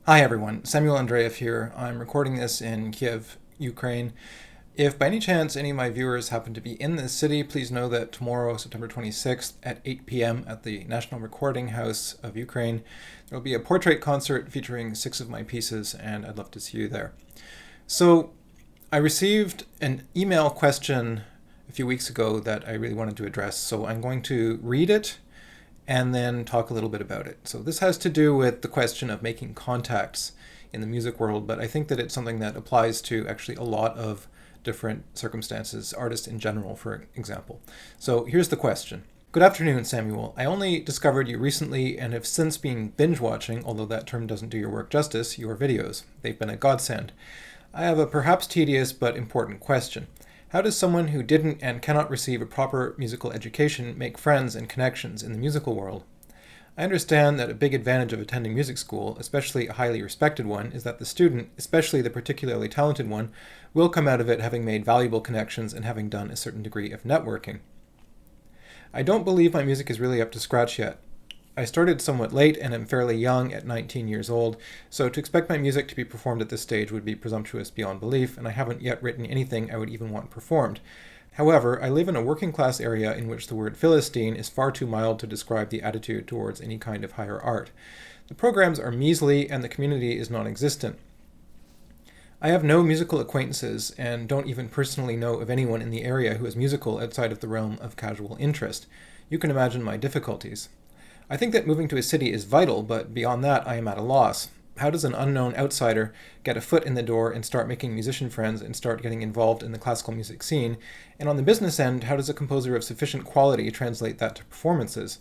Hi everyone, Samuel Andreev here. I'm recording this in Kiev, Ukraine. If by any chance any of my viewers happen to be in this city, please know that tomorrow, September 26th at 8 p.m. at the National Recording House of Ukraine, there will be a portrait concert featuring 6 of my pieces, and I'd love to see you there. So I received an email question a few weeks ago that I really wanted to address, so I'm going to read it and then talk a little bit about it. So this has to do with the question of making contacts in the music world, but I think that it's something that applies to actually a lot of different circumstances, artists in general, for example. So here's the question. Good afternoon, Samuel. I only discovered you recently and have since been binge watching, although that term doesn't do your work justice, your videos. They've been a godsend. I have a perhaps tedious but important question. How does someone who didn't and cannot receive a proper musical education make friends and connections in the musical world? I understand that a big advantage of attending music school, especially a highly respected one, is that the student, especially the particularly talented one, will come out of it having made valuable connections and having done a certain degree of networking. I don't believe my music is really up to scratch yet. I started somewhat late and am fairly young at 19 years old, so to expect my music to be performed at this stage would be presumptuous beyond belief, and I haven't yet written anything I would even want performed. However, I live in a working class area in which the word Philistine is far too mild to describe the attitude towards any kind of higher art. The programs are measly and the community is non-existent. I have no musical acquaintances and don't even personally know of anyone in the area who is musical outside of the realm of casual interest. You can imagine my difficulties. I think that moving to a city is vital, but beyond that I am at a loss. How does an unknown outsider get a foot in the door and start making musician friends and start getting involved in the classical music scene? And on the business end, how does a composer of sufficient quality translate that to performances?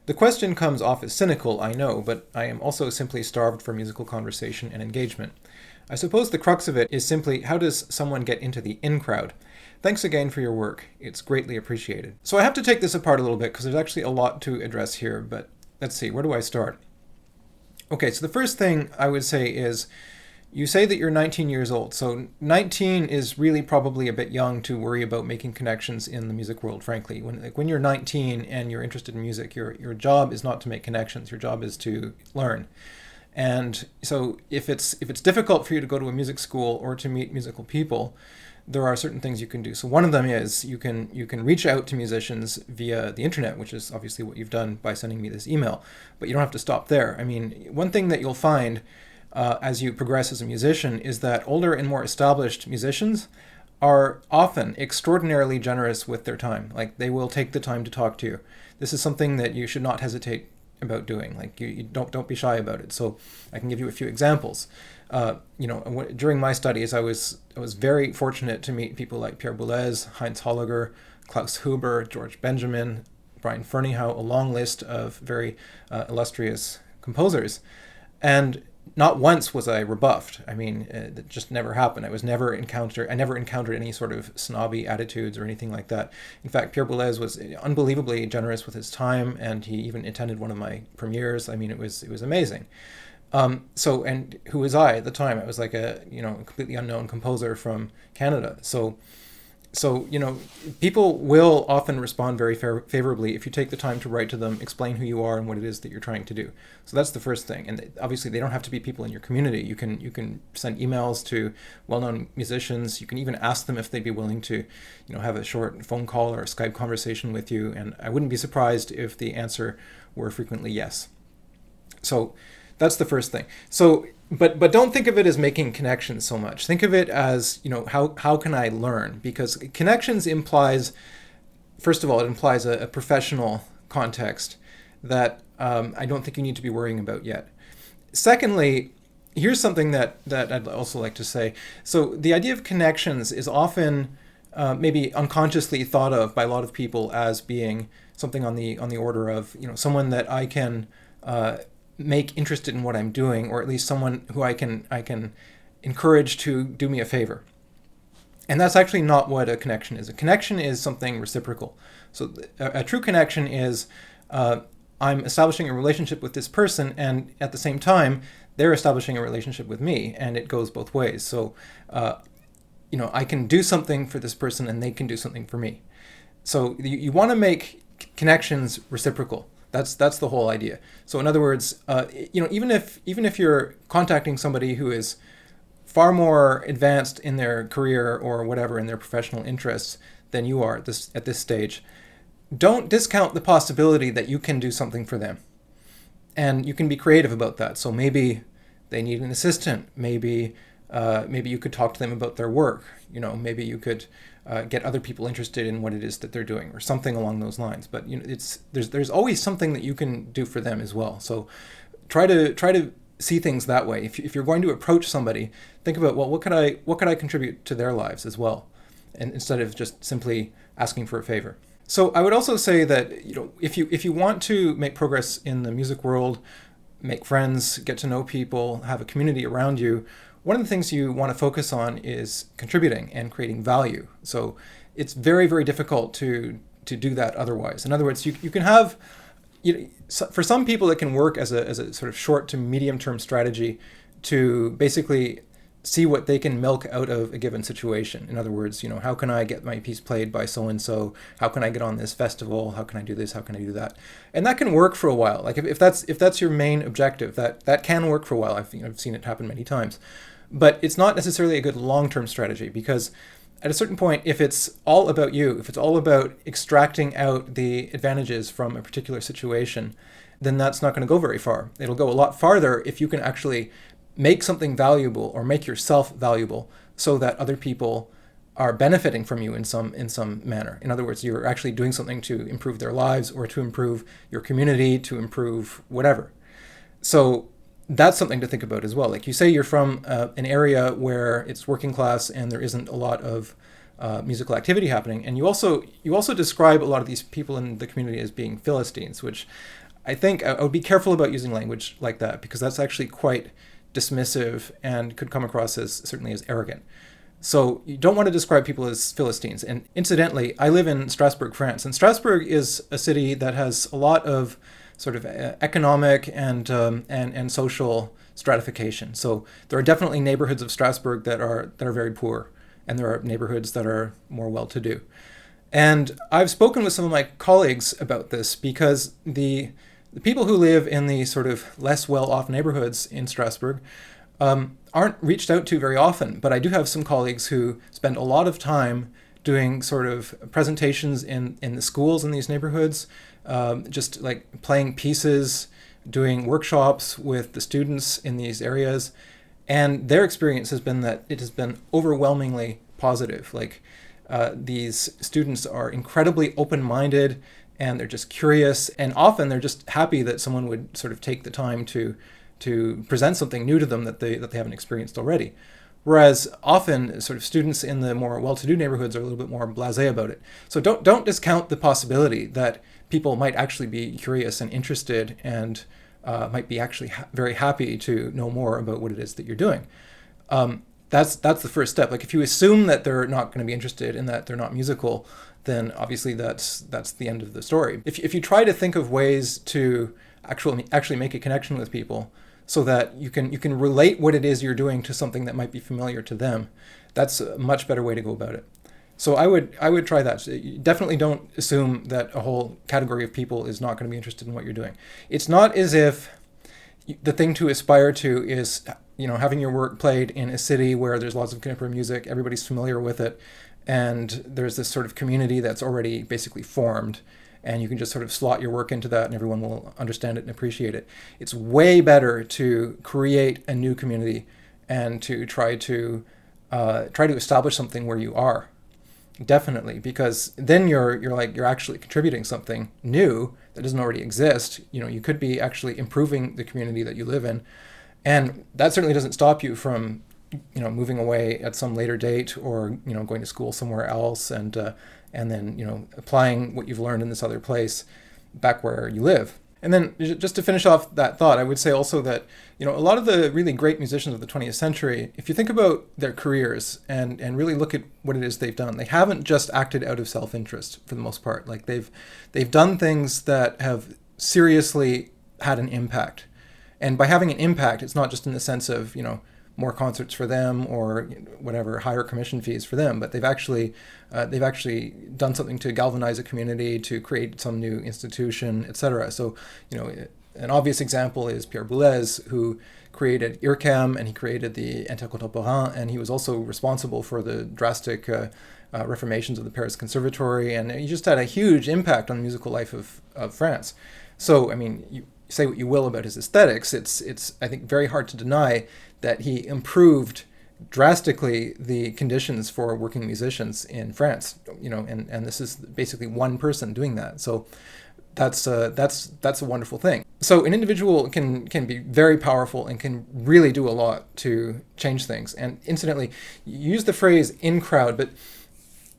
The question comes off as cynical, I know, but I am also simply starved for musical conversation and engagement. I suppose the crux of it is simply, how does someone get into the in crowd? Thanks again for your work. It's greatly appreciated. So I have to take this apart a little bit because there's actually a lot to address here, but let's see, where do I start? Okay, so the first thing I would say is, you say that you're 19 years old. So 19 is really probably a bit young to worry about making connections in the music world, frankly. When you're 19 and you're interested in music, your job is not to make connections. Your job is to learn. And so if it's difficult for you to go to a music school or to meet musical people, there are certain things you can do. So one of them is you can reach out to musicians via the internet, which is obviously what you've done by sending me this email. But you don't have to stop there. I mean, one thing that you'll find as you progress as a musician is that older and more established musicians are often extraordinarily generous with their time. Like, they will take the time to talk to you. This is something that you should not hesitate about doing. Like, you don't be shy about it. So I can give you a few examples. During my studies, I was very fortunate to meet people like Pierre Boulez, Heinz Holliger, Klaus Huber, George Benjamin, Brian Ferneyhough, a long list of very illustrious composers. And not once was I rebuffed. I mean, it just never happened. I never encountered any sort of snobby attitudes or anything like that. In fact, Pierre Boulez was unbelievably generous with his time, and he even attended one of my premieres. I mean, it was amazing. And who was I at the time? I was like a completely unknown composer from Canada. So people will often respond very favorably if you take the time to write to them, explain who you are and what it is that you're trying to do. So that's the first thing. And obviously, they don't have to be people in your community. You can send emails to well-known musicians. You can even ask them if they'd be willing to, have a short phone call or a Skype conversation with you. And I wouldn't be surprised if the answer were frequently yes. So that's the first thing. So, but don't think of it as making connections so much. Think of it as, how can I learn? Because connections implies, first of all, it implies a professional context that I don't think you need to be worrying about yet. Secondly, here's something that I'd also like to say. So the idea of connections is often maybe unconsciously thought of by a lot of people as being something on the order of, someone that I can make interested in what I'm doing, or at least someone who I can encourage to do me a favor. And that's actually not what a connection is. A connection is something reciprocal. So a true connection is I'm establishing a relationship with this person, and at the same time, they're establishing a relationship with me, and it goes both ways. So, I can do something for this person, and they can do something for me. So you want to make connections reciprocal. That's the whole idea. So in other words, even if you're contacting somebody who is far more advanced in their career or whatever in their professional interests than you are at this stage, don't discount the possibility that you can do something for them. And you can be creative about that. So maybe they need an assistant. Maybe you could talk to them about their work. Maybe you could get other people interested in what it is that they're doing, or something along those lines. But there's always something that you can do for them as well. So try to see things that way. If you're going to approach somebody, think about, well, what could I contribute to their lives as well, and instead of just simply asking for a favor. So I would also say that if you want to make progress in the music world, make friends, get to know people, have a community around you, one of the things you want to focus on is contributing and creating value. So it's very, very difficult to do that otherwise. In other words, you can have, for some people, it can work as a sort of short to medium term strategy to basically see what they can milk out of a given situation. In other words, how can I get my piece played by so-and-so? How can I get on this festival? How can I do this? How can I do that? And that can work for a while. Like if that's your main objective, that can work for a while. I've seen it happen many times. But it's not necessarily a good long-term strategy, because at a certain point, if it's all about you, if it's all about extracting out the advantages from a particular situation, then that's not going to go very far. It'll go a lot farther if you can actually make something valuable or make yourself valuable so that other people are benefiting from you in some manner. In other words, you're actually doing something to improve their lives or to improve your community, to improve whatever. So that's something to think about as well. Like you say, you're from an area where it's working class and there isn't a lot of musical activity happening. And you also describe a lot of these people in the community as being Philistines, which I think I would be careful about using language like that, because that's actually quite dismissive and could come across as certainly as arrogant. So you don't want to describe people as Philistines. And incidentally, I live in Strasbourg, France, and Strasbourg is a city that has a lot of sort of economic and social stratification. So there are definitely neighborhoods of Strasbourg that are very poor, and there are neighborhoods that are more well-to-do. And I've spoken with some of my colleagues about this, because the people who live in the sort of less well-off neighborhoods in Strasbourg aren't reached out to very often. But I do have some colleagues who spend a lot of time doing sort of presentations in the schools in these neighborhoods, just like playing pieces, doing workshops with the students in these areas. And their experience has been that it has been overwhelmingly positive. Like these students are incredibly open-minded, and they're just curious, and often they're just happy that someone would sort of take the time to present something new to them that they haven't experienced already. Whereas often sort of students in the more well-to-do neighborhoods are a little bit more blasé about it. So don't discount the possibility that people might actually be curious and interested, and might be actually very happy to know more about what it is that you're doing. That's the first step. Like if you assume that they're not going to be interested and that they're not musical, then obviously that's the end of the story. If you try to think of ways to actually make a connection with people, so that you can relate what it is you're doing to something that might be familiar to them, that's a much better way to go about it. So I would try that. You definitely don't assume that a whole category of people is not going to be interested in what you're doing. It's not as if the thing to aspire to is having your work played in a city where there's lots of contemporary music, everybody's familiar with it, and there's this sort of community that's already basically formed, and you can just sort of slot your work into that and everyone will understand it and appreciate it. It's way better to create a new community and to try to establish something where you are. Definitely, because then you're actually contributing something new that doesn't already exist. You could be actually improving the community that you live in, and that certainly doesn't stop you from moving away at some later date, or going to school somewhere else, and then applying what you've learned in this other place back where you live. And then just to finish off that thought, I would say also that a lot of the really great musicians of the 20th century, if you think about their careers and really look at what it is they've done, they haven't just acted out of self-interest for the most part. Like they've done things that have seriously had an impact. And by having an impact, it's not just in the sense of more concerts for them or whatever, higher commission fees for them, but they've actually done something to galvanize a community, to create some new institution, etc. So, an obvious example is Pierre Boulez, who created IRCAM, and he created the Intercontemporain, and he was also responsible for the drastic reformations of the Paris Conservatory, and he just had a huge impact on the musical life of France. So, I mean, you say what you will about his aesthetics, it's I think very hard to deny that he improved drastically the conditions for working musicians in France, and this is basically one person doing that. So that's a wonderful thing. So an individual can be very powerful and can really do a lot to change things. And incidentally, you use the phrase "in crowd," but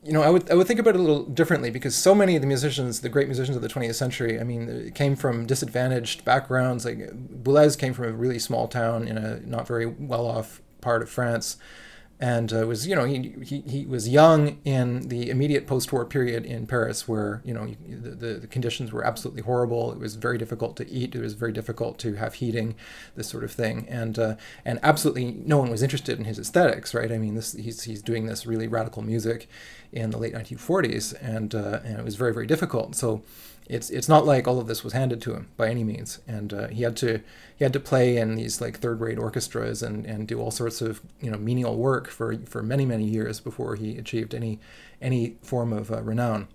I would think about it a little differently, because so many of the musicians, the great musicians of the 20th century, I mean, came from disadvantaged backgrounds. Like Boulez came from a really small town in a not very well-off part of France, and he was young in the immediate post-war period in Paris, where the conditions were absolutely horrible. It was very difficult to eat. It was very difficult to have heating, this sort of thing, and absolutely no one was interested in his aesthetics, right? I mean, he's doing this really radical music in the late 1940s, and it was very, very difficult. So it's not like all of this was handed to him by any means, and he had to play in these like third-rate orchestras and do all sorts of menial work for many, many years before he achieved any form of renown.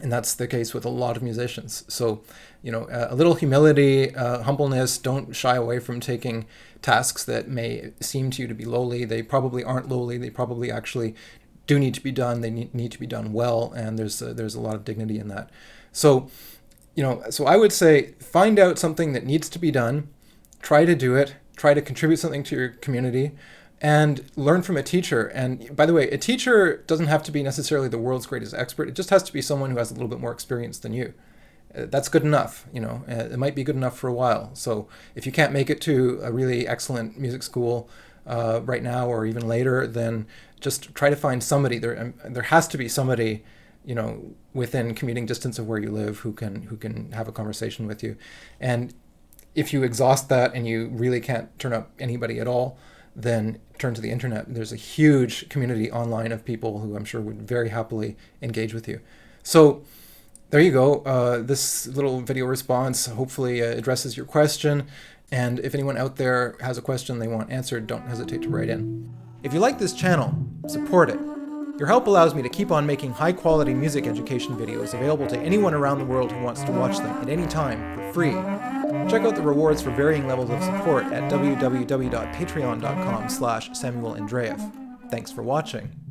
And that's the case with a lot of musicians. So a little humility, humbleness. Don't shy away from taking tasks that may seem to you to be lowly. They probably aren't lowly. They probably actually do need to be done. They need to be done well, and there's a lot of dignity in that. So, so I would say find out something that needs to be done, try to do it, try to contribute something to your community, and learn from a teacher. And by the way, a teacher doesn't have to be necessarily the world's greatest expert. It just has to be someone who has a little bit more experience than you. That's good enough. It might be good enough for a while. So if you can't make it to a really excellent music school right now or even later, then just try to find somebody. There has to be somebody within commuting distance of where you live who can have a conversation with you. And if you exhaust that and you really can't turn up anybody at all, then turn to the internet. There's a huge community online of people who I'm sure would very happily engage with you. So there you go. This little video response hopefully addresses your question. And if anyone out there has a question they want answered, don't hesitate to write in. If you like this channel, support it. Your help allows me to keep on making high-quality music education videos available to anyone around the world who wants to watch them at any time for free. Check out the rewards for varying levels of support at www.patreon.com/SamuelAndreev. Thanks for watching.